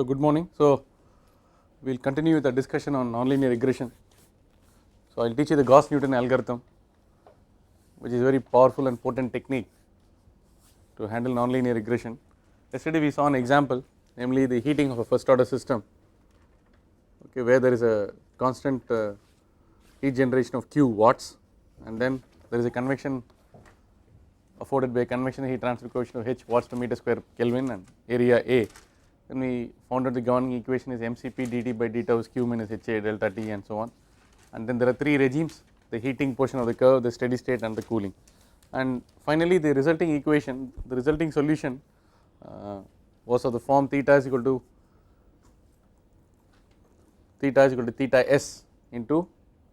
So good morning. So we will continue with the discussion on nonlinear regression. So I will teach you the Gauss-Newton algorithm, which is a very powerful and potent technique to handle nonlinear regression. Yesterday we saw an example, namely the heating of a first order system, okay, where there is a constant heat generation of Q watts, and then there is a convection afforded by a convection heat transfer coefficient of H watts per meter square Kelvin and area A. Then we found out the governing equation is mCp dt by d tau is Q minus HA delta T and so on. And then there are three regimes: the heating portion of the curve, the steady state, and the cooling. And finally, the resulting equation, the resulting solution was of the form theta is equal to theta s into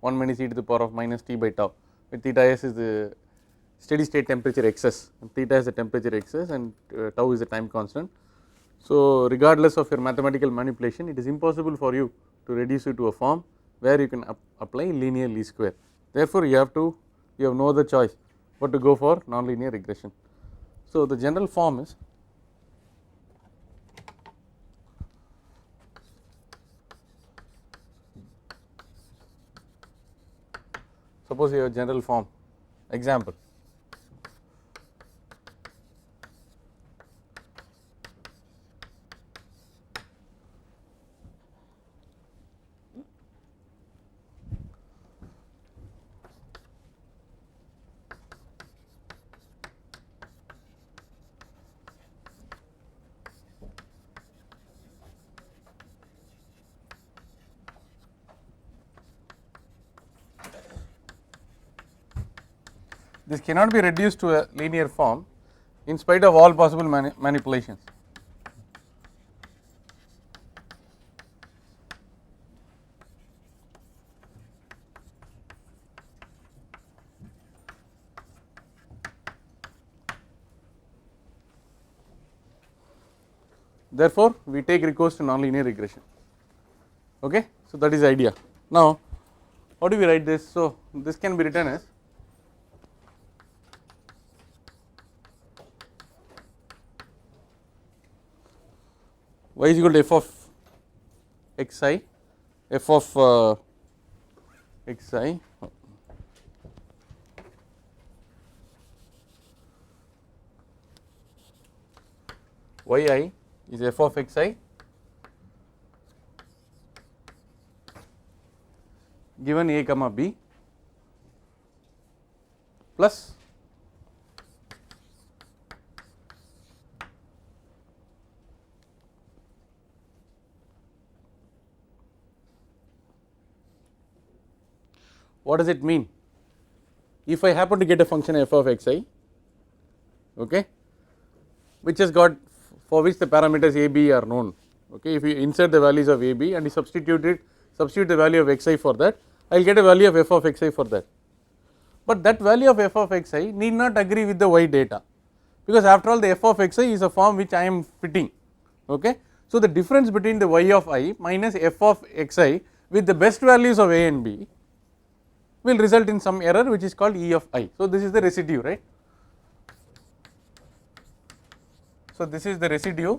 1 minus e to the power of minus t by tau, where theta s is the steady state temperature excess and theta is the temperature excess and tau is the time constant. So regardless of your mathematical manipulation, it is impossible for you to reduce it to a form where you can apply linear least square. Therefore you have no other choice but to go for nonlinear regression. So the general form is, suppose you have a general form example. This cannot be reduced to a linear form in spite of all possible manipulations. Therefore we take recourse to nonlinear regression. Okay, so that is the idea. Now how do we write this? So this can be written as y is equal to f of xi, f of xi yi is f of xi given a comma b plus what does it mean? If I happen to get a function f of xi, okay, which has got, for which the parameters a b are known, okay, if you insert the values of a b and you substitute the value of xi for that, I will get a value of f of xi for that. But that value of f of xi need not agree with the y data, because after all the f of xi is a form which I am fitting, okay. So the difference between the y of I minus f of xi with the best values of a and b will result in some error which is called E of I. So this is the residue, right. So this is the residue,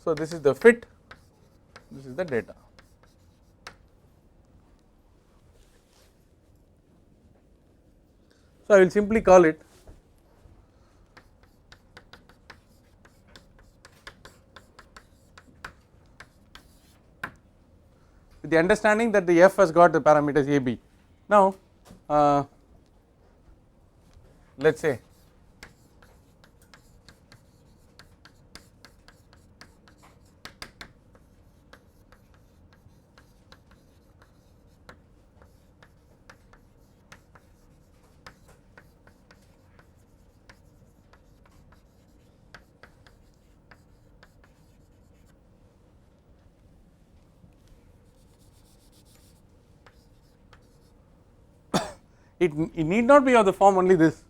so this is the fit, this is the data. So I will simply call it with the understanding that the f has got the parameters a b. Now let us say it need not be of the form only this,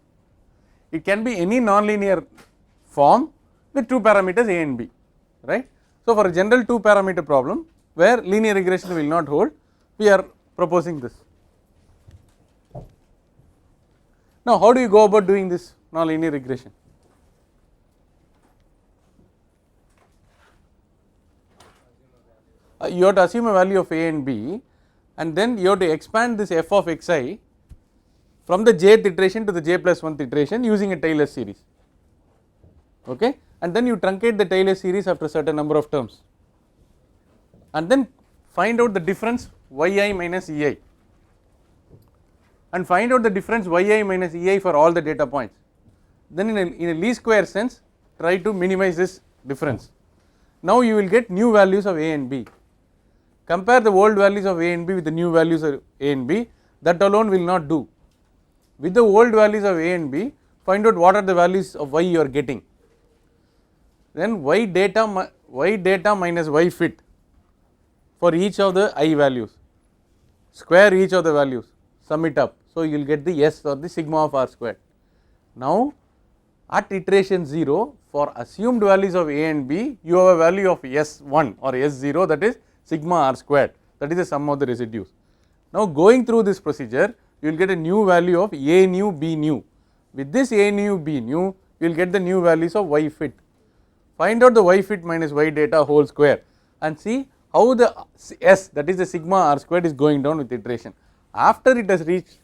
it can be any nonlinear form with two parameters a and b, right. So for a general two parameter problem where linear regression will not hold, we are proposing this. Now how do you go about doing this nonlinear regression? you have to assume a value of a and b, and then you have to expand this f of xi from the jth iteration to the j plus 1th iteration using a Taylor series, okay, and then you truncate the Taylor series after a certain number of terms, and then find out the difference yi minus ei, and find out the difference yi minus ei for all the data points. Then in a least square sense try to minimize this difference. Now you will get new values of a and b. Compare the old values of a and b with the new values of a and b. That alone will not do. With the old values of a and b, find out what are the values of y you are getting. Then y data minus y fit for each of the I values, square each of the values, sum it up. So you will get the S or the sigma of r squared. Now at iteration 0 for assumed values of a and b, you have a value of S1 or S0, that is sigma r squared, that is the sum of the residues. Now going through this procedure, you will get a new value of a nu b nu. With this a nu b nu, you will get the new values of y fit. Find out the y fit minus y data whole square and see how the S, that is the sigma r squared, is going down with iteration. After it has reached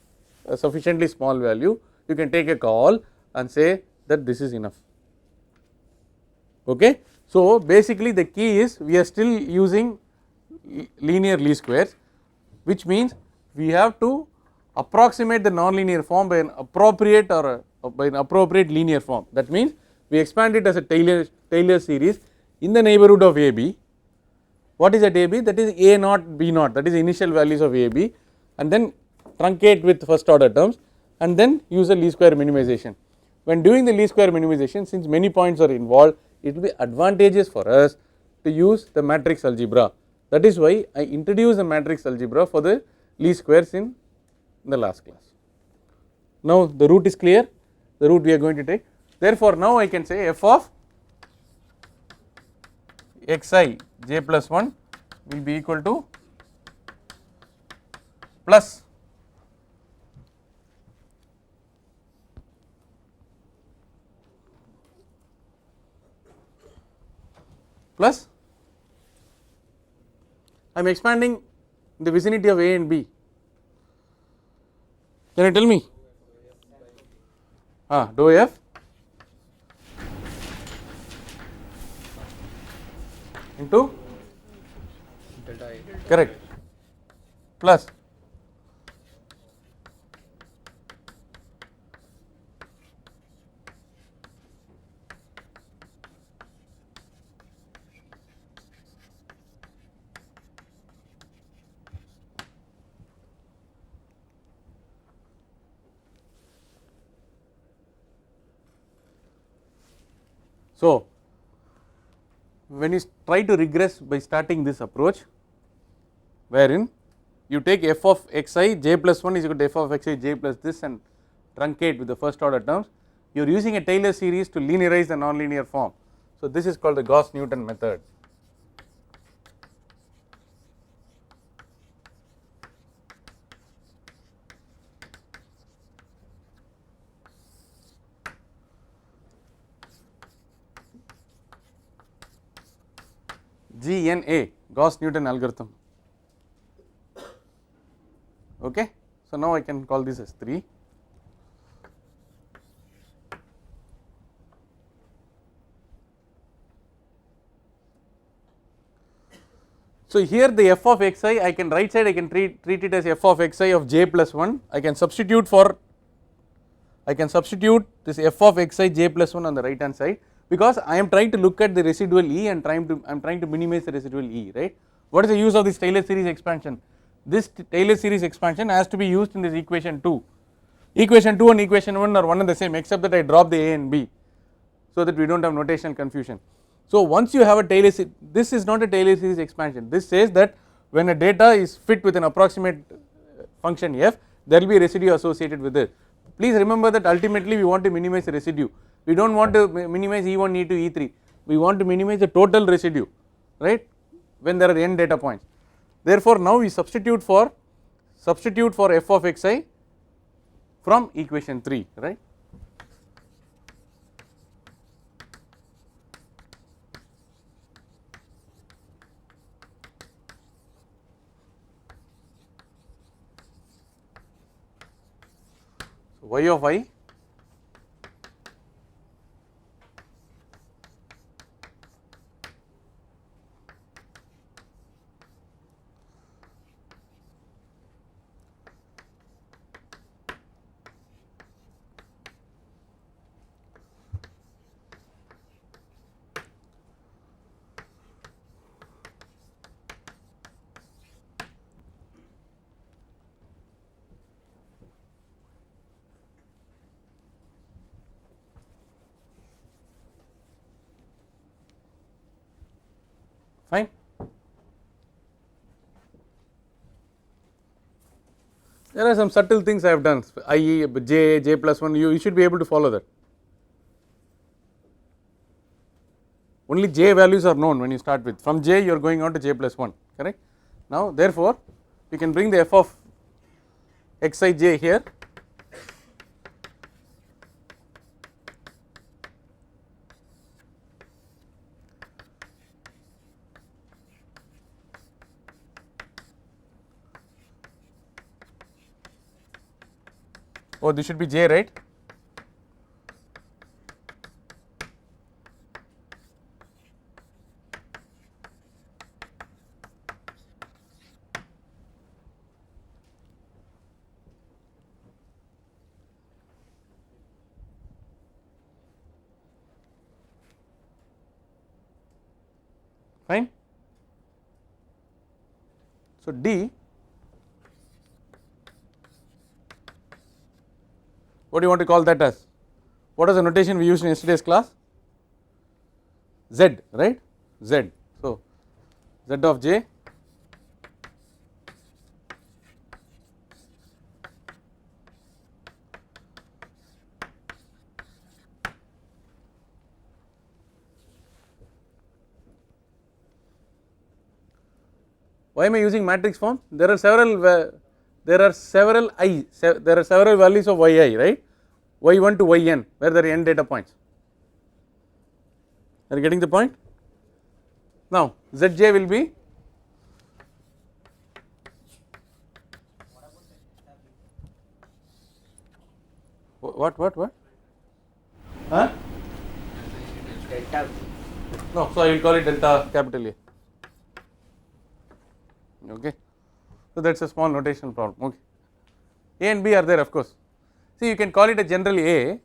a sufficiently small value, you can take a call and say that this is enough. Okay. So basically the key is we are still using linear least squares, which means we have to approximate the nonlinear form by an appropriate linear form. That means we expand it as a Taylor series in the neighborhood of AB. What is at AB? That is A naught B naught, that is initial values of AB, and then truncate with first order terms and then use a least square minimization. When doing the least square minimization, since many points are involved, it will be advantageous for us to use the matrix algebra. That is why I introduced the matrix algebra for the least squares in the last class. Now the root is clear, the root we are going to take. Therefore now I can say f of xi j plus 1 will be equal to plus I am expanding in the vicinity of A and B. Can you tell me? Dou f into delta I. Correct, plus so when you try to regress by starting this approach, wherein you take f of xi j plus 1 is equal to f of xi j plus this and truncate with the first order terms, you are using a Taylor series to linearize the nonlinear form. So this is called the Gauss-Newton method. GNA, Gauss-Newton algorithm. Okay. So now I can call this as 3. So here the f of xi, I can right side I can treat it as f of xi of j plus 1. I can substitute this f of xi j plus 1 on the right hand side, because I am trying to look at the residual E and I am trying to minimize the residual E, right. What is the use of this Taylor series expansion? This Taylor series expansion has to be used in this equation 2. Equation 2 and equation 1 are one and the same, except that I drop the A and B, so that we do not have notational confusion. So once you have a Taylor series, this is not a Taylor series expansion. This says that when a data is fit with an approximate function f, there will be a residue associated with it. Please remember that ultimately we want to minimize the residue. We do not want to minimize E1, E2, E3. We want to minimize the total residue, right, when there are n data points. Therefore now we substitute for f of xi from equation 3, right. So y of I fine. There are some subtle things I have done, I, j plus 1, you should be able to follow that. Only j values are known when you start with, from j you are going on to j plus 1, correct. Now therefore, you can bring the f of xij here, oh this should be j, right. Fine. So D, what do you want to call that as? What is the notation we used in yesterday's class? Z, right, Z. So Z of j why am I using matrix form? There are several there are several I, there are several values of yi, right, y1 to yn, where there are n data points. Are you getting the point? Now zj will be what huh? Delta. No, so I will call it delta capital A. Okay, so that is a small notational problem. Okay, A and B are there, of course. See, you can call it a general A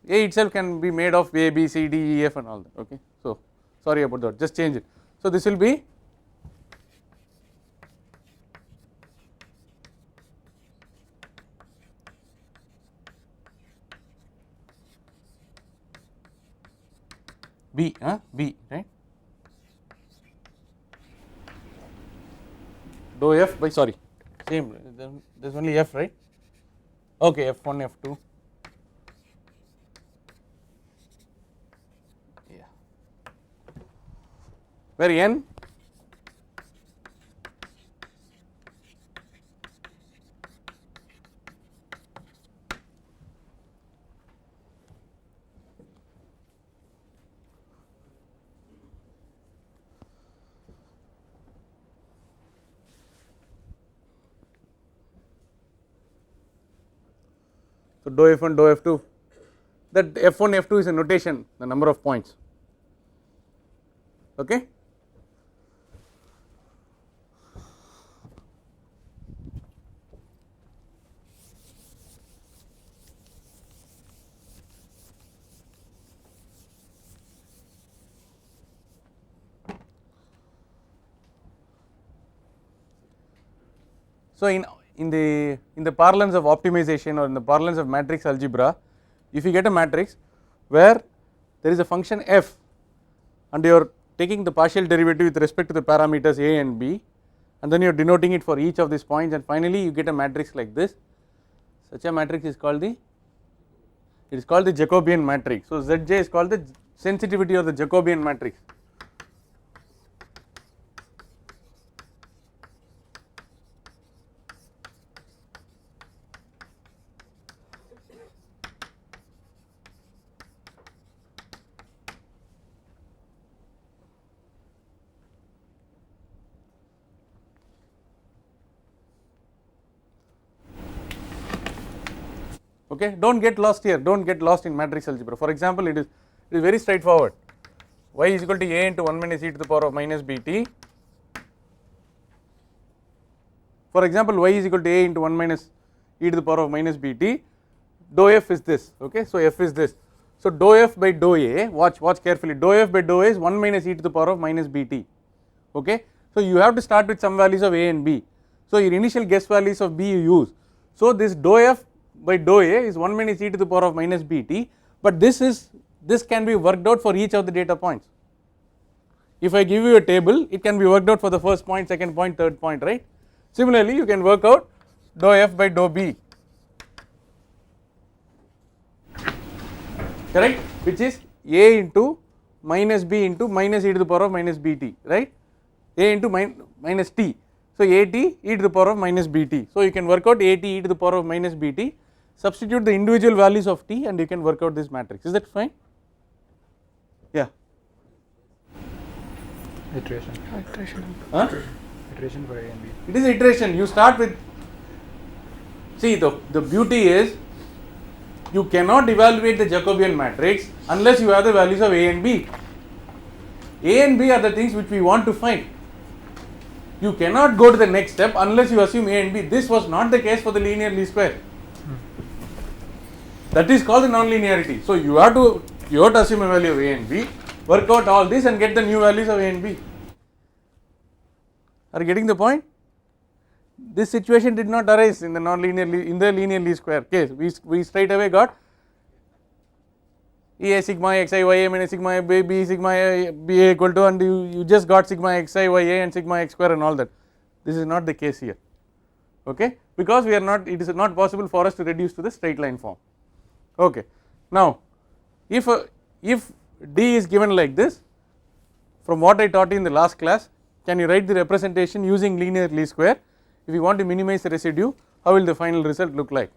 itself can be made of A, B, C, D, E, F and all that. Okay, so sorry about that, just change it. So this will be B, B, right, dou F by, sorry, same, there is only F, right, okay, F1, F2, yeah, where n so dou F1 dou F2, that F1 F2 is a notation, the number of points. Okay, so in the parlance of optimization or in the parlance of matrix algebra, if you get a matrix where there is a function f and you are taking the partial derivative with respect to the parameters a and b, and then you are denoting it for each of these points, and finally you get a matrix like this, such a matrix is called the, it is called the Jacobian matrix. So Zj is called the sensitivity of the Jacobian matrix. Okay, don't get lost here, don't get lost in matrix algebra. For example, it is very straightforward. Y is equal to a into 1 minus e to the power of minus bt. For example, y is equal to a into 1 minus e to the power of minus bt. Dou f is this. Okay, so f is this. So dou f by dou a, watch carefully, dou f by dou a is 1 minus e to the power of minus bt. Okay, so you have to start with some values of a and b. So your initial guess values of b you use. So this dou f by dou a is 1 minus e to the power of minus bt, but this can be worked out for each of the data points. If I give you a table, it can be worked out for the first point, second point, third point, right? Similarly, you can work out dou f by dou b, correct, which is a into minus b into minus e to the power of minus bt, right, a into minus t. So at e to the power of minus bt. So you can work out at e to the power of minus bt, substitute the individual values of t and you can work out this matrix. Is that fine? Yeah. Iteration. Huh? Iteration for A and B. It is iteration. You start with, see, the beauty is you cannot evaluate the Jacobian matrix unless you have the values of A and B. A and B are the things which we want to find. You cannot go to the next step unless you assume A and B. This was not the case for the linear least square. That is called the nonlinearity. So you have to assume a value of A and B, work out all this and get the new values of A and B. Are you getting the point? This situation did not arise in the linear least square case. We straight away got E a sigma xi ya minus sigma b sigma b a equal to, and you just got sigma xi ya and sigma x square and all that. This is not the case here, okay, because we are not, it is not possible for us to reduce to the straight line form. Okay. Now if d is given like this, from what I taught you in the last class, can you write the representation using linear least square? If you want to minimize the residue, how will the final result look like?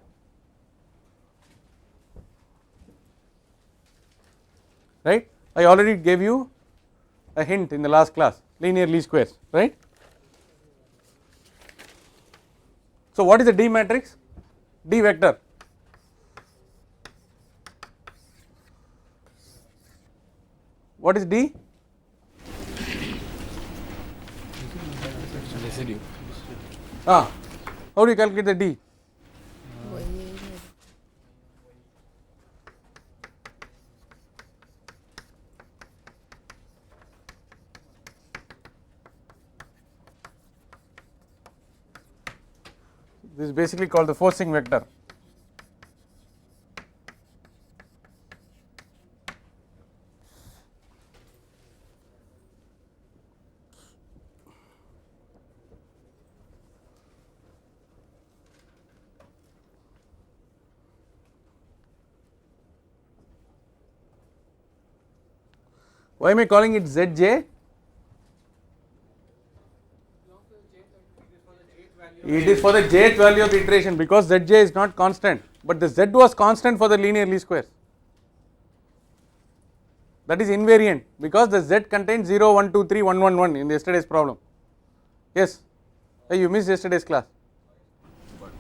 Right, I already gave you a hint in the last class, linear least squares, right. So what is the D matrix? D vector. What is D? Residue. How do you calculate the D? This is basically called the forcing vector. Why am I calling it Zj? It is for the jth value of the iteration, because Zj is not constant, but the Z was constant for the linear least squares. That is invariant because the Z contains 0, 1, 2, 3, 1, 1, 1 in yesterday's problem. Yes, you missed yesterday's class. But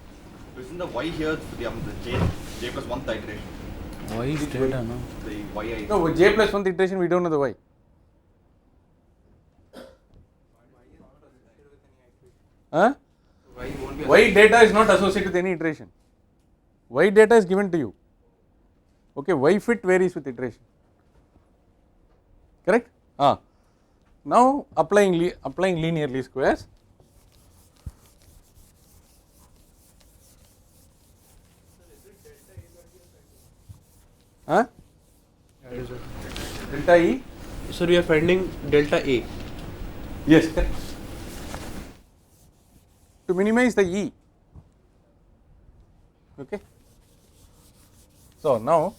isn't the y here the j plus 1th iteration? Why is data, no? The yi. No, with j plus 1th iteration we don't know the y. Huh? Y data is not associated with any iteration. Y data is given to you. Okay, y fit varies with iteration. Correct? Now applying linear least squares. Delta E. So we are finding delta A. Yes, correct. To minimize the E. Okay. So now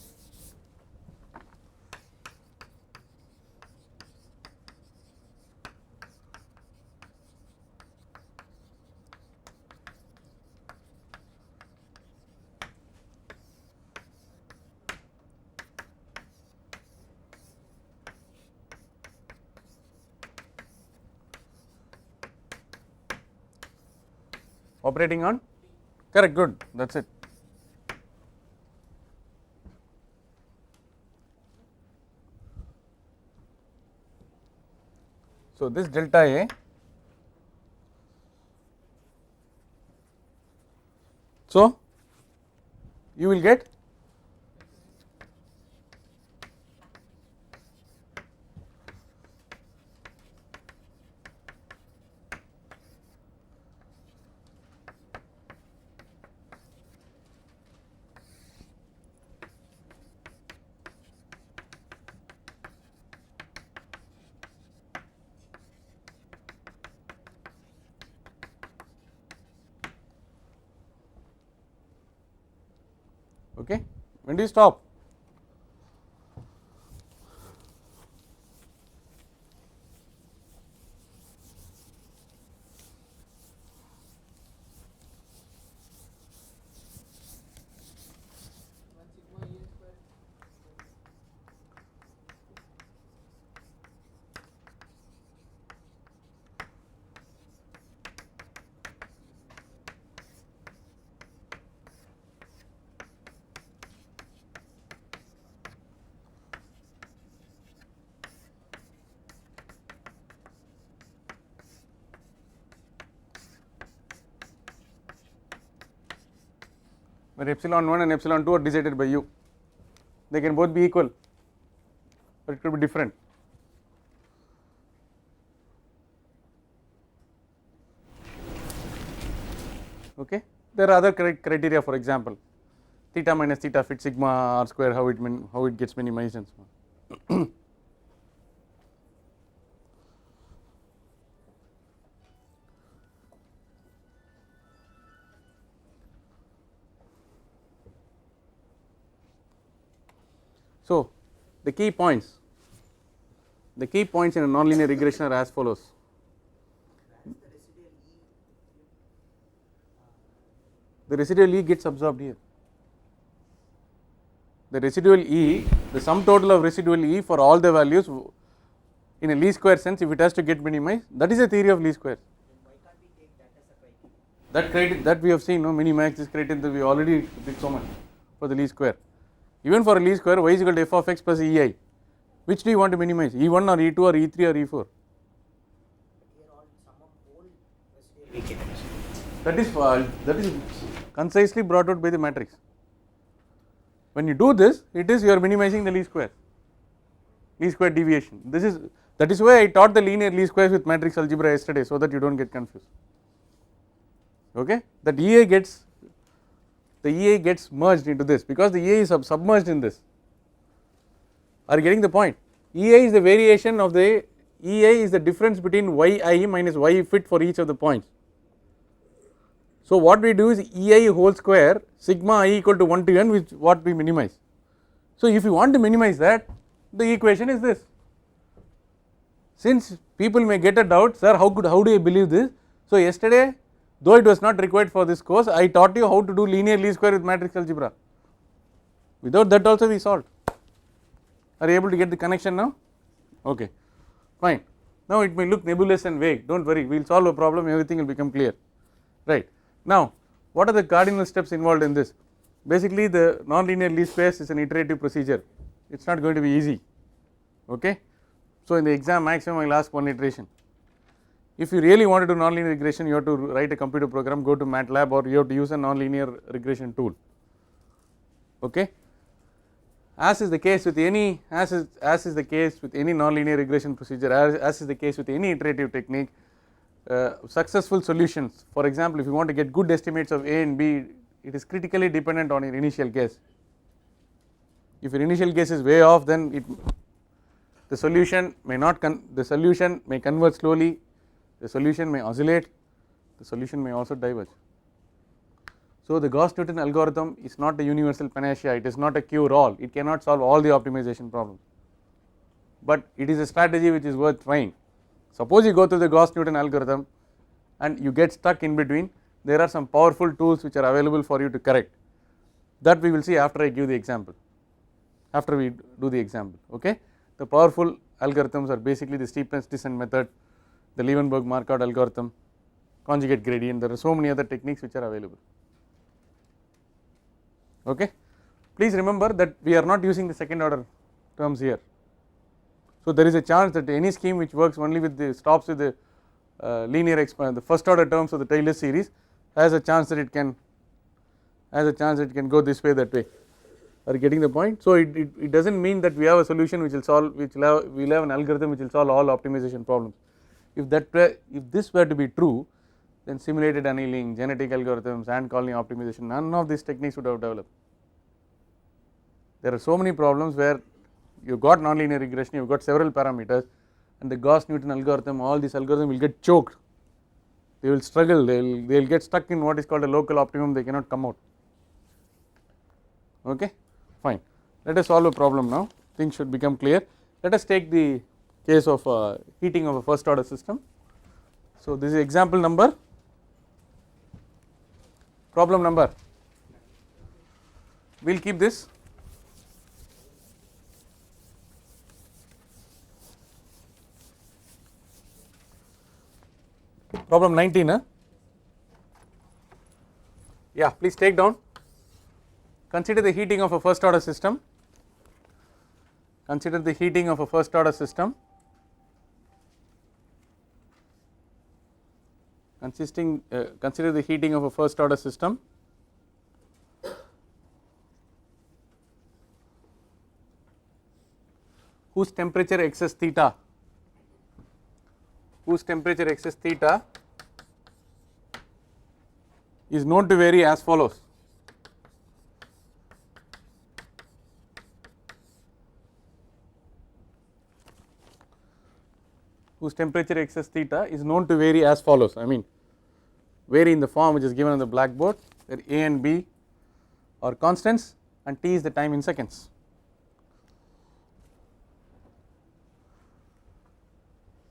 operating on, correct, good, that is it. So, this delta A so you will get okay. When do you stop? Where epsilon 1 and epsilon 2 are decided by you, they can both be equal, but it could be different. Okay. There are other criteria, for example, theta minus theta fit sigma r square, how it gets minimized and so on. So, the key points in a nonlinear regression are as follows. The residual E gets absorbed here. The residual E, the sum total of residual E for all the values in a least square sense, if it has to get minimized, that is the theory of least square. Why can't we take that as a criteria? That we have seen, no, minimax is criterion that we already did so much for the least square. Even for a least square, y is equal to f of x plus ei. Which do you want to minimize? E1 or E2 or E3 or E4? Here all sum of whole residual That is concisely brought out by the matrix. When you do this, it is you are minimizing the least square deviation. That is why I taught the linear least squares with matrix algebra yesterday, so that you don't get confused. Okay, that EA gets merged into this because the EA is submerged in this. Are you getting the point? EA is the variation of the EA is the difference between yi minus y fit for each of the points. So what we do is EI whole square sigma I equal to 1 to n, which what we minimize. So if you want to minimize that, the equation is this. Since people may get a doubt, sir, how do you believe this? So yesterday, though it was not required for this course, I taught you how to do linear least square with matrix algebra. Without that also we solved. Are you able to get the connection now? Okay, fine. Now it may look nebulous and vague, don't worry, we will solve a problem, everything will become clear, right. Now what are the cardinal steps involved in this? Basically the nonlinear least squares is an iterative procedure, it is not going to be easy, okay. So in the exam maximum I will ask one iteration. If you really want to do nonlinear regression, you have to write a computer program, go to MATLAB, or you have to use a nonlinear regression tool, okay. As is the case with any nonlinear regression procedure, as is the case with any iterative technique, successful solutions, for example, if you want to get good estimates of A and B, it is critically dependent on your initial guess. If your initial guess is way off, then the solution may converge slowly, the solution may oscillate, the solution may also diverge. So the Gauss-Newton algorithm is not a universal panacea, it is not a cure-all, it cannot solve all the optimization problems, but it is a strategy which is worth trying. Suppose you go through the Gauss-Newton algorithm and you get stuck in between, there are some powerful tools which are available for you to correct, that we will see after I give the example, after we do the example, okay. The powerful algorithms are basically the steepness descent method, the Leeuwenberg-Marquardt algorithm, conjugate gradient, there are so many other techniques which are available. Okay. Please remember that we are not using the second order terms here. So there is a chance that any scheme which works only with the stops with the linear exponent, the first order terms of the Taylor series, has a chance that it can go this way, that way. Are you getting the point? So it does not mean that we have a solution which will solve, we will have an algorithm which will solve all optimization problems. If this were to be true, then simulated annealing, genetic algorithms, and colony optimization, none of these techniques would have developed. There are so many problems where you got nonlinear regression, you have got several parameters, and the Gauss-Newton algorithm, all these algorithms will get choked. They will struggle, they will get stuck in what is called a local optimum, they cannot come out. Okay, fine. Let us solve a problem now, things should become clear. Let us take the case of heating of a first order system. So this is example number, problem number, we will keep this. Problem 19, huh? Yeah, please take down. Consider the heating of a first order system. Consider the heating of a first order system consider the heating of a first order system whose temperature excess theta is known to vary as follows. Whose temperature excess theta is known to vary as follows. I mean, vary in the form which is given on the blackboard, where A and B are constants and T is the time in seconds.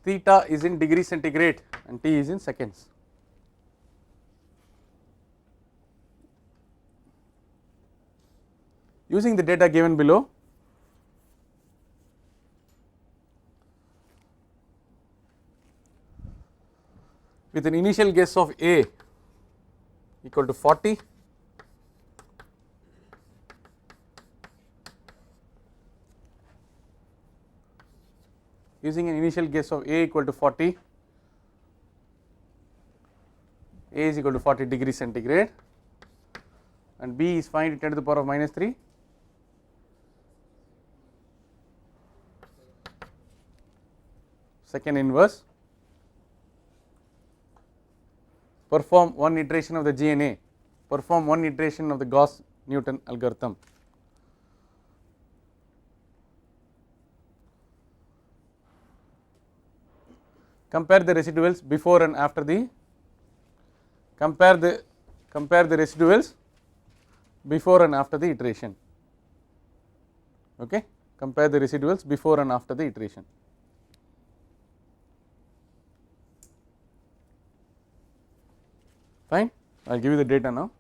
Theta is in degree centigrade and T is in seconds. Using the data given below, with an initial guess of A equal to 40, using an initial guess of A equal to 40, A is equal to 40 degree centigrade and B is find 10 to the power of minus 3, second inverse, perform one iteration of the GNA, perform one iteration of the Gauss-Newton algorithm. Compare the residuals before and after the residuals before and after the iteration. Okay, compare the residuals before and after the iteration. Fine, I will give you the data now.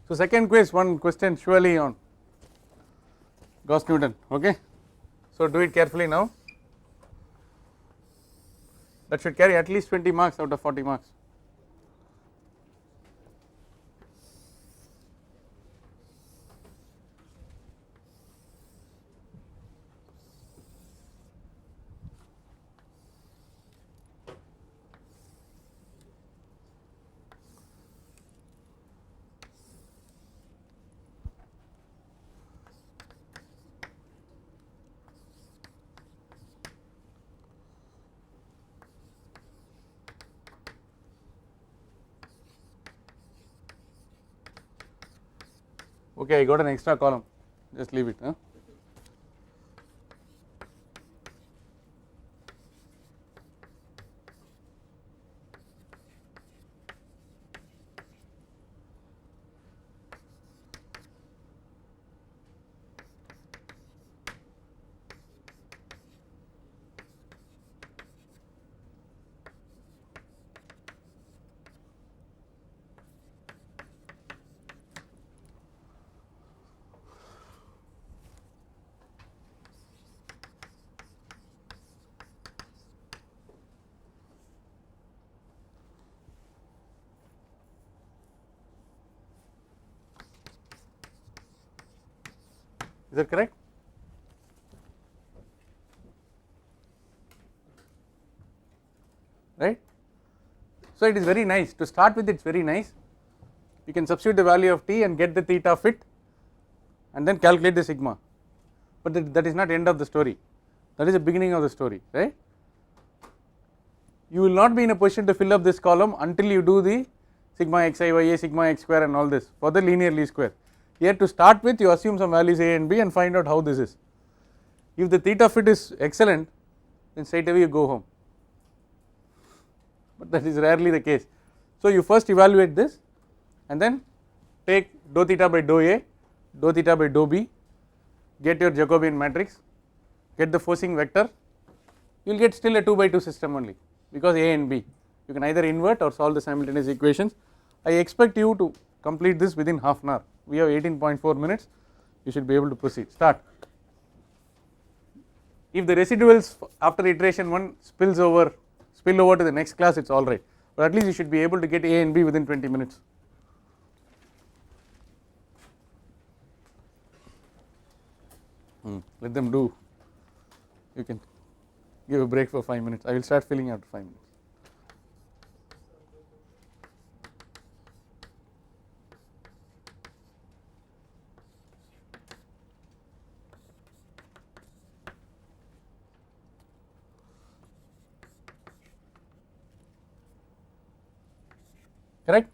So second quiz, one question surely on Gauss-Newton, okay. So do it carefully now. That should carry at least 20 marks out of 40 marks. Okay, I got an extra column, just leave it. Huh? Is that correct? Right? So it is very nice to start with, it's very nice. You can substitute the value of t and get the theta fit and then calculate the sigma, but that is not end of the story, that is the beginning of the story, right? You will not be in a position to fill up this column until you do the sigma xi ya, sigma x square and all this for the linear least square. Here to start with, you assume some values a and b and find out how this is. If the theta fit is excellent, then straight away you go home, but that is rarely the case. So you first evaluate this and then take dou theta by dou a, dou theta by dou b, get your Jacobian matrix, get the forcing vector, you will get still a 2 by 2 system only, because a and b, you can either invert or solve the simultaneous equations. I expect you to complete this within half an hour. We have 18.4 minutes, you should be able to proceed. Start. If the residuals after iteration 1 spill over to the next class, it is alright, but at least you should be able to get a and b within 20 minutes. Let them do, you can give a break for 5 minutes, I will start filling after 5 minutes. Correct?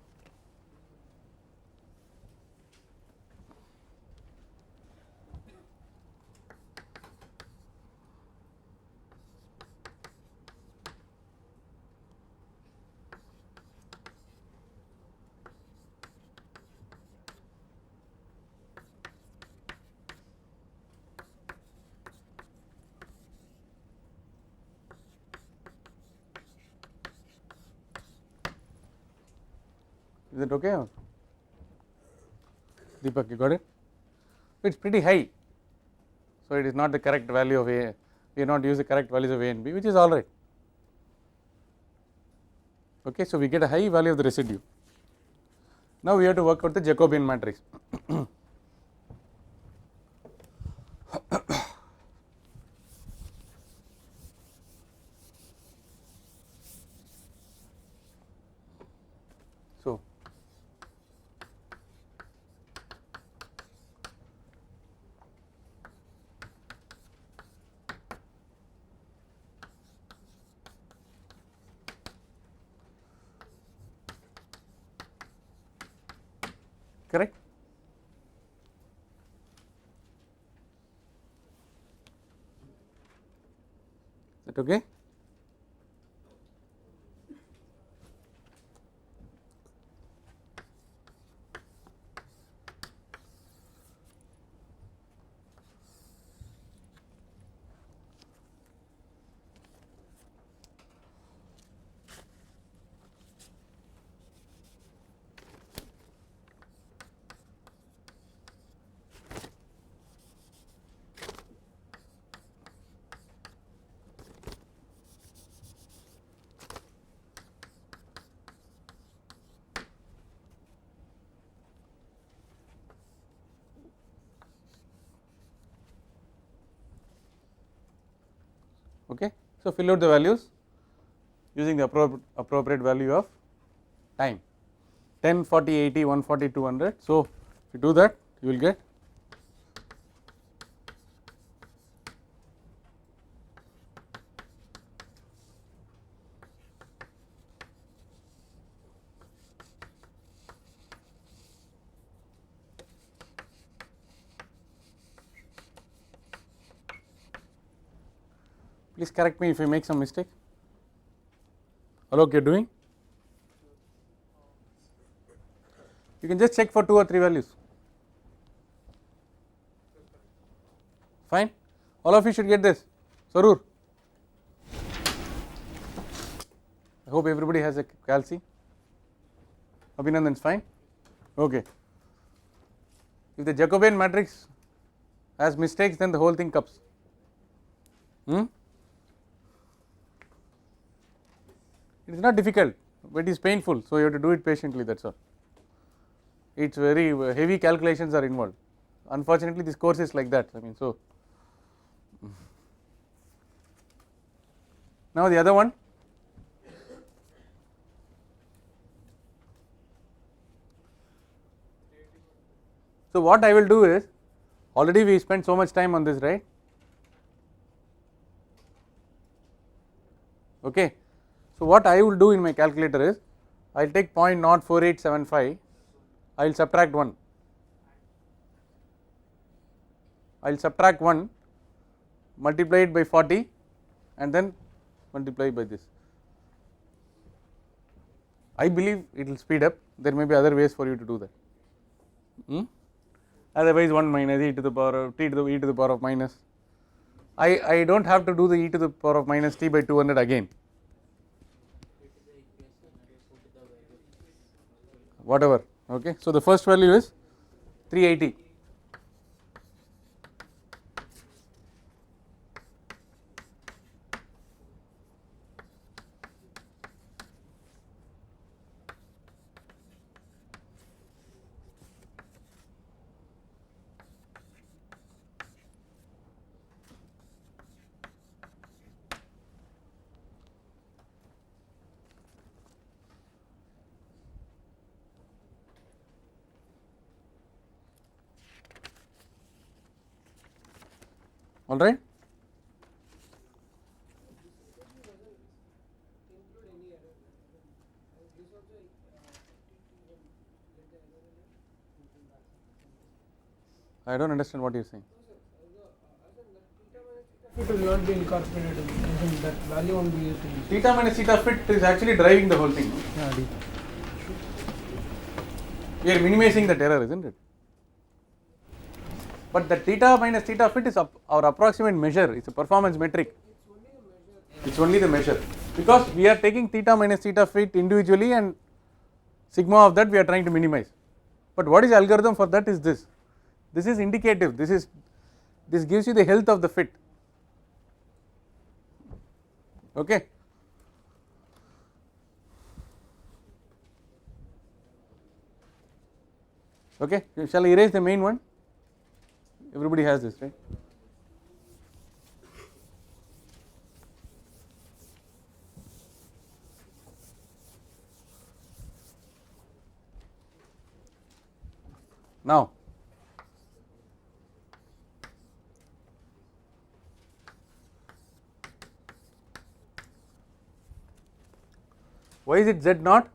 Is it okay? Deepak, you got it? It is pretty high, so it is not the correct value of a, we have not used the correct values of a and b, which is alright. Okay, so we get a high value of the residue. Now we have to work out the Jacobian matrix. So correct? Is that okay? Okay. So fill out the values using the appropriate value of time, 10, 40, 80, 140, 200. So if you do that, you will get please correct me if I make some mistake. Alok, you are doing? You can just check for 2 or 3 values. Fine. All of you should get this. Sarur, I hope everybody has a calci. Abhinandan is fine. Okay. If the Jacobian matrix has mistakes, then the whole thing comes. It is not difficult, but it is painful, so you have to do it patiently, that is all. It is very heavy calculations are involved. unfortunately this course is like that. I mean, so now the other one. So what I will do is, already we spent so much time on this, right? Okay. So what I will do in my calculator is, I will take 0.04875, I will subtract 1, I will subtract 1, multiply it by 40 and then multiply by this. I believe it will speed up, there may be other ways for you to do that. Otherwise 1 minus e to the power of t to the e to the power of minus. I do not have to do the e to the power of minus t by 200 again. Whatever, okay. So the first value is 380. All right. I do not understand what you are saying. It will not be incorporated in that value won't be used in Theta minus theta fit is actually driving the whole thing. No? We are minimizing that error, isn't it? But the theta minus theta fit is our approximate measure, it is a performance metric. It is only the measure, because we are taking theta minus theta fit individually and sigma of that we are trying to minimize. But what is the algorithm for that is this. This is indicative, this gives you the health of the fit. Okay. Okay, shall I erase the main one? Everybody has this, right? Now, why is it z naught?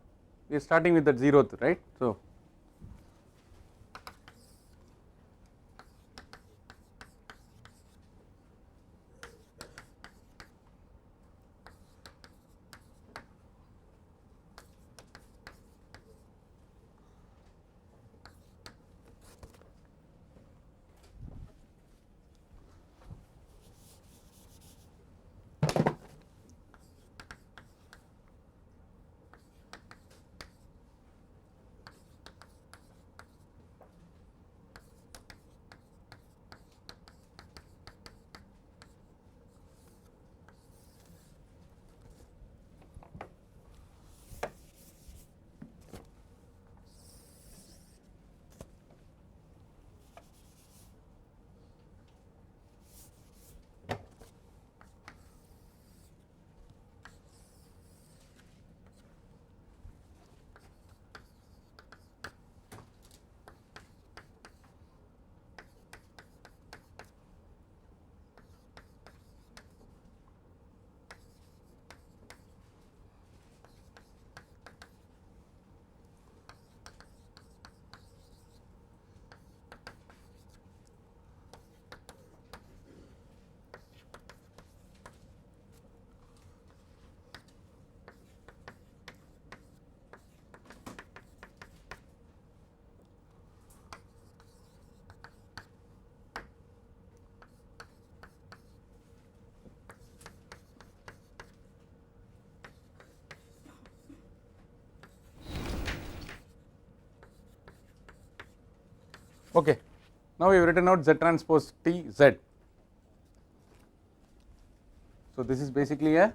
We are starting with that 0th, right? So, okay. Now we have written out z transpose t z. So this is basically a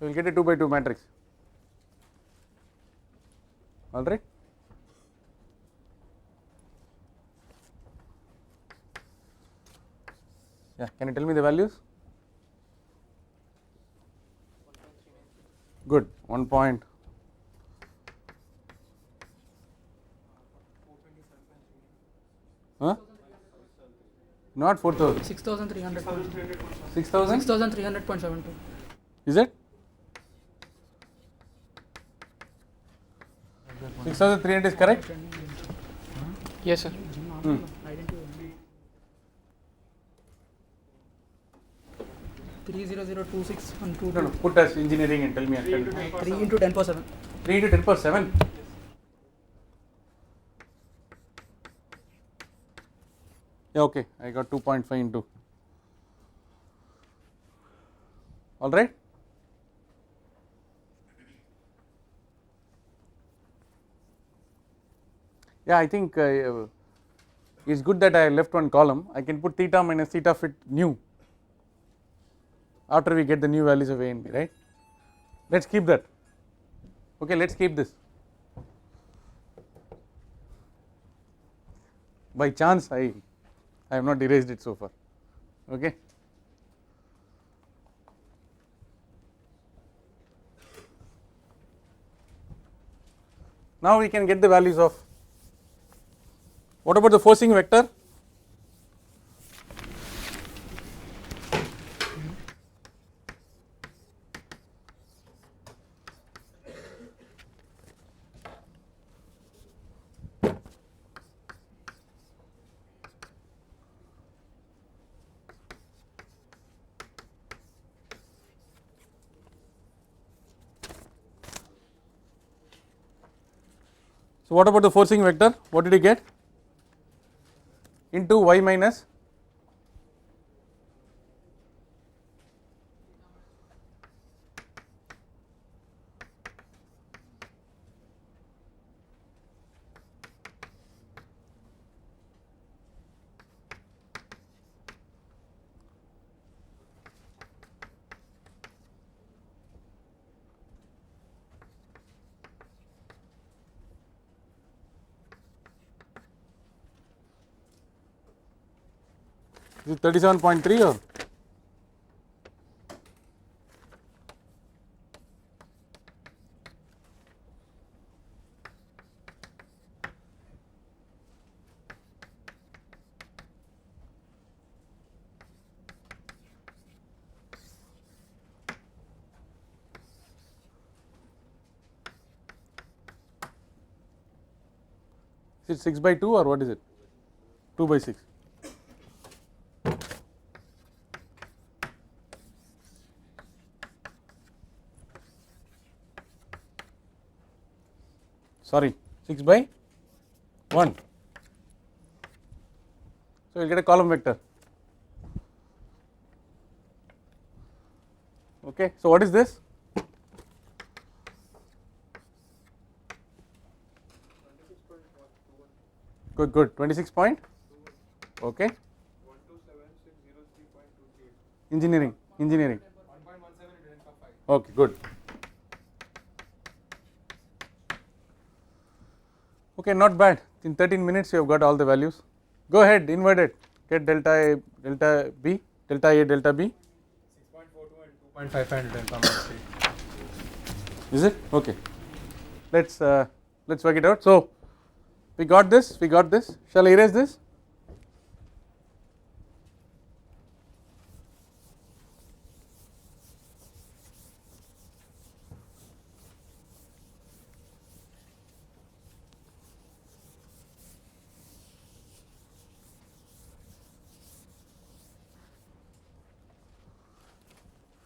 So, we will get a 2 by 2 matrix, alright. Yeah, can you tell me the values? Good, 1 point. Huh? Not 4000. 6,300. 6000? 6,300.72. Is it? 6300 is correct? Yes, sir. Hmm. 30026 and 2 No, put as engineering and tell me. 3 into 10 power 7. 3 into 10 power 7. Yeah, okay, I got 2.5 into. Alright. Yeah, I think it's good that I left one column. I can put theta minus theta fit new after we get the new values of A and B, right. Let us keep that. Okay, let us keep this. By chance I have not erased it so far. Okay. Now we can get the values of, what about the forcing vector? So, what about the forcing vector? What did you get? Into y minus is it 37.3 or? Is it 6 by 2 or what is it? 2 by 6. Sorry, 6 by 1. So, you will get a column vector. Okay. So, what is this? Good, good, 26 point. Okay. Engineering, engineering. Okay, good. Okay, not bad. In 13 minutes you have got all the values. Go ahead, invert it. Get delta A, delta B, delta A, delta B. 6.42 and 2.55 into 10 power minus 3. Is it? Okay. Let's work it out. So, we got this, we got this. Shall I erase this?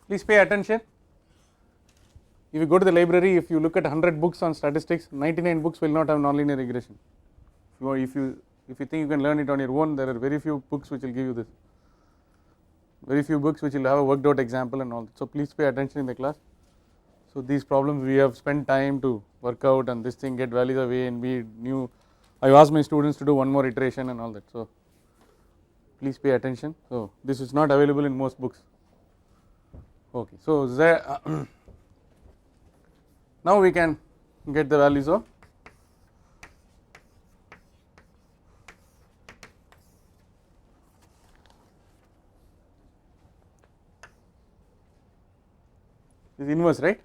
Please pay attention. If you go to the library, if you look at 100 books on statistics, 99 books will not have nonlinear regression. If you think you can learn it on your own, there are very few books which will give you this. Very few books which will have a worked out example and all. So, please pay attention in the class. So, these problems we have spent time to work out and this thing, get values of A and B new. I have asked my students to do one more iteration and all that. So, please pay attention. So, this is not available in most books. Okay. So, Now we can get the values of this inverse, right?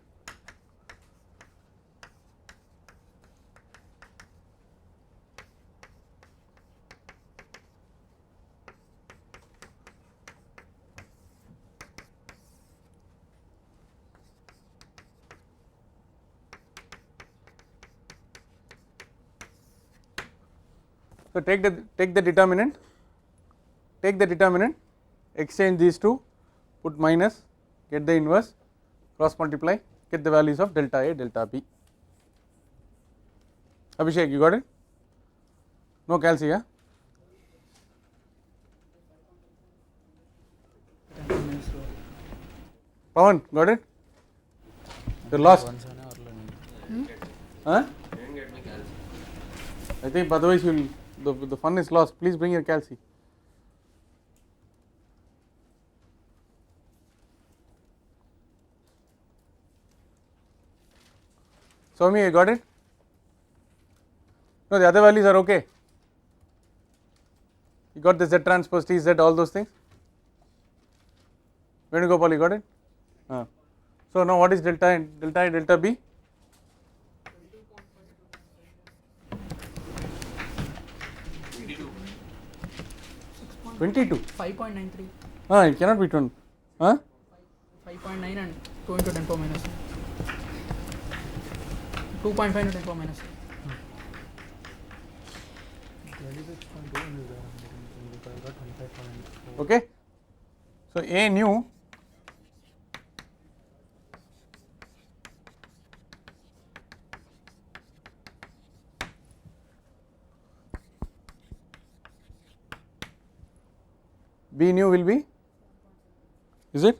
So take the determinant, exchange these two, put minus, get the inverse, cross multiply, get the values of delta A, delta B. Abhishek, you got it? No calci, yeah? Pawan, got it? You lost? Huh? I think otherwise you will, the fun is lost. Please bring your calci. Soumi, you got it? No, the other values are okay. You got the Z transpose T, Z, all those things? Venugopal, you got it? So now what is delta A, delta B? 22. 5.93. It cannot be 20. 5.9 and 2 into 10 power minus 2.5 into 10 power minus. Okay. So A nu B nu will be, is it?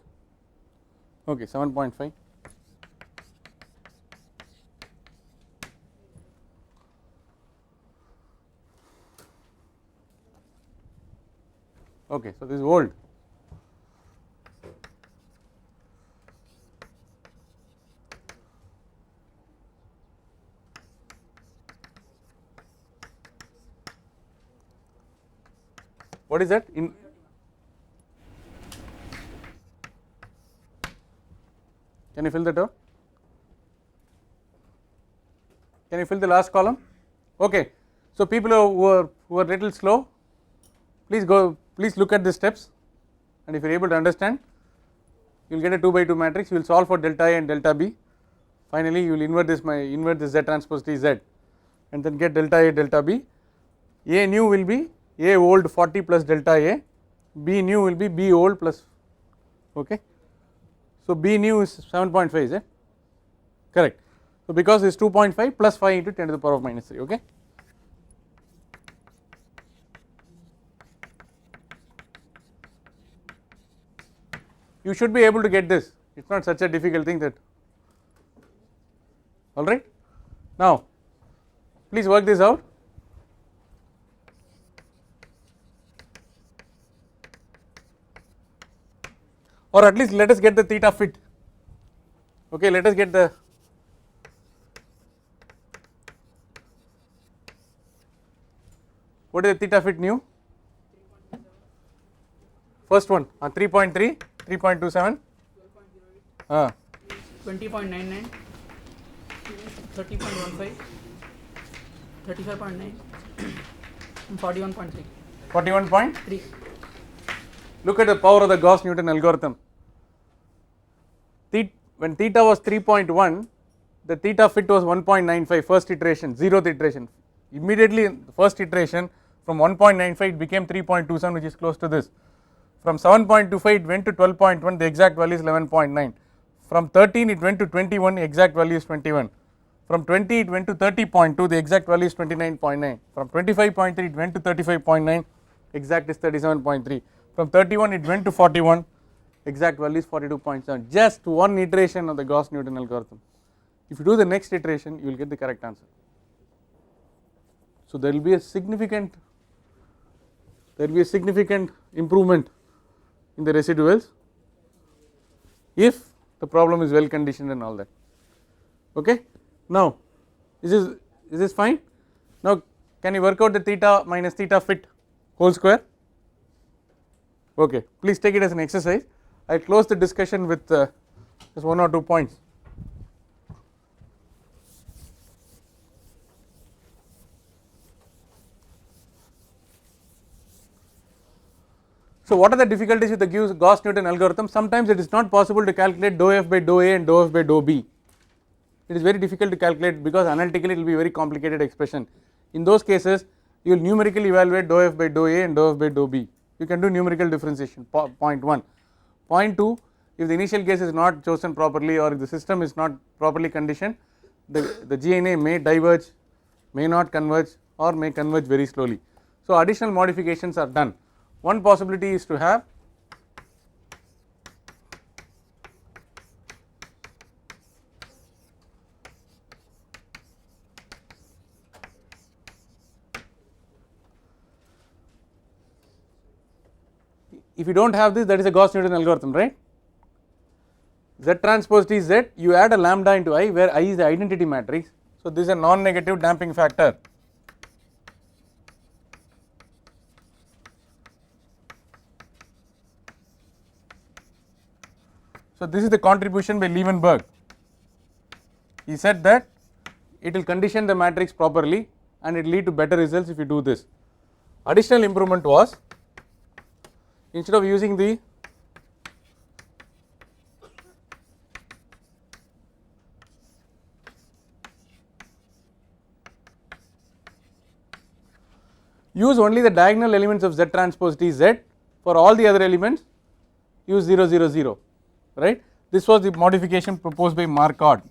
Okay, 7.5. Okay, so this is old. What is that? Can you fill that out? Can you fill the last column? Okay. So people who are little slow, please look at the steps, and if you are able to understand, you will get a 2 by 2 matrix. You will solve for delta A and delta B. Finally, you will invert this Z transpose T Z, and then get delta A, delta B. A nu will be A old 40 plus delta A, B nu will be B old plus, okay. So B nu is 7.5, is it? Correct. So because it is 2.5 plus 5 into 10 to the power of minus 3, okay. You should be able to get this, it is not such a difficult thing that, alright. Now please work this out. Or at least let us get the theta fit, okay, let us get the, what is the theta fit nu? First one, 3.3, 3.27, 20.99, 30.15, 35.9 and 41.3. 41.3. Look at the power of the Gauss-Newton algorithm. When theta was 3.1, the theta fit was 1.95, first iteration, 0th iteration. Immediately the first iteration from 1.95 it became 3.27, which is close to this. From 7.25 it went to 12.1, the exact value is 11.9. From 13 it went to 21, the exact value is 21. From 20 it went to 30.2, the exact value is 29.9. From 25.3 it went to 35.9, exact is 37.3. From 31 it went to 41, exact value is 42.7, just one iteration of the Gauss-Newton algorithm. If you do the next iteration, you will get the correct answer. So there will be a significant improvement in the residuals if the problem is well conditioned and all that, okay. Now is this fine? Now can you work out the theta minus theta fit whole square? Okay, please take it as an exercise. I will close the discussion with just 1 or 2 points. So what are the difficulties with the Gauss-Newton algorithm? Sometimes it is not possible to calculate dou f by dou a and dou f by dou b. It is very difficult to calculate because analytically it will be very complicated expression. In those cases you will numerically evaluate dou f by dou a and dou f by dou b. You can do numerical differentiation, point 1. Point 2, if the initial case is not chosen properly or if the system is not properly conditioned, the GNA may diverge, may not converge or may converge very slowly. So additional modifications are done. One possibility is to have if you do not have this, that is a Gauss-Newton algorithm, right. Z transpose T Z, you add a lambda into I where I is the identity matrix. So this is a non-negative damping factor. So this is the contribution by Leeuwenberg. He said that it will condition the matrix properly and it will lead to better results if you do this. Additional improvement was, instead of using the use only the diagonal elements of Z transpose T Z, for all the other elements use 0 0 0, right. This was the modification proposed by Marquardt.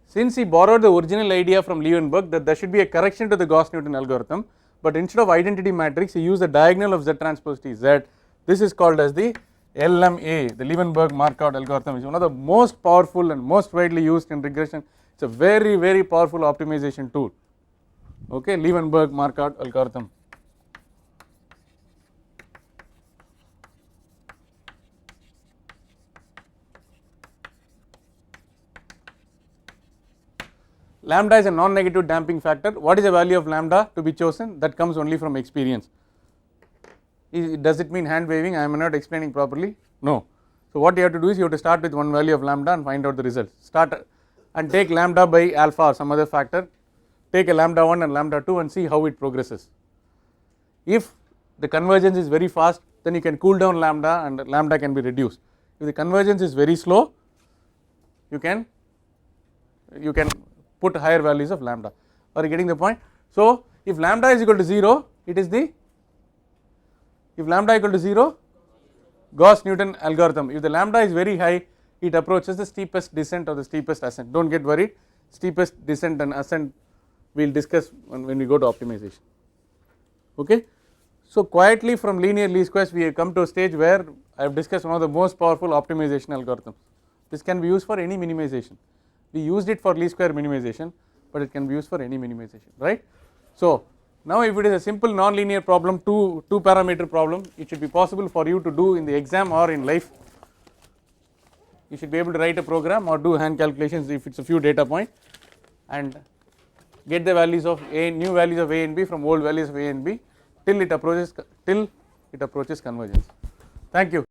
Since he borrowed the original idea from Leeuwenberg that there should be a correction to the Gauss-Newton algorithm, but instead of identity matrix he used the diagonal of Z transpose T Z. This is called as the LMA, the Leeuwenberg-Marquardt algorithm. It is one of the most powerful and most widely used in regression. It is a very, very powerful optimization tool. Okay, Leeuwenberg-Marquardt algorithm. Lambda is a non-negative damping factor. What is the value of lambda to be chosen? That comes only from experience. Does it mean hand waving? I am not explaining properly. No. So what you have to do is you have to start with one value of lambda and find out the result. Start and take lambda by alpha or some other factor. Take a lambda 1 and lambda 2 and see how it progresses. If the convergence is very fast, then you can cool down lambda and lambda can be reduced. If the convergence is very slow, you can put higher values of lambda. Are you getting the point? So if lambda is equal to 0, it is the, if lambda equal to 0, Gauss-Newton algorithm. If the lambda is very high, it approaches the steepest descent or the steepest ascent. Do not get worried, steepest descent and ascent we will discuss when we go to optimization. Okay. So quietly from linear least squares we have come to a stage where I have discussed one of the most powerful optimization algorithms. This can be used for any minimization. We used it for least square minimization, but it can be used for any minimization, right. So now if it is a simple non-linear problem, two parameter problem, it should be possible for you to do in the exam or in life. You should be able to write a program or do hand calculations if it is a few data point and get the values of A, new values of A and B from old values of A and B till it approaches convergence. Thank you.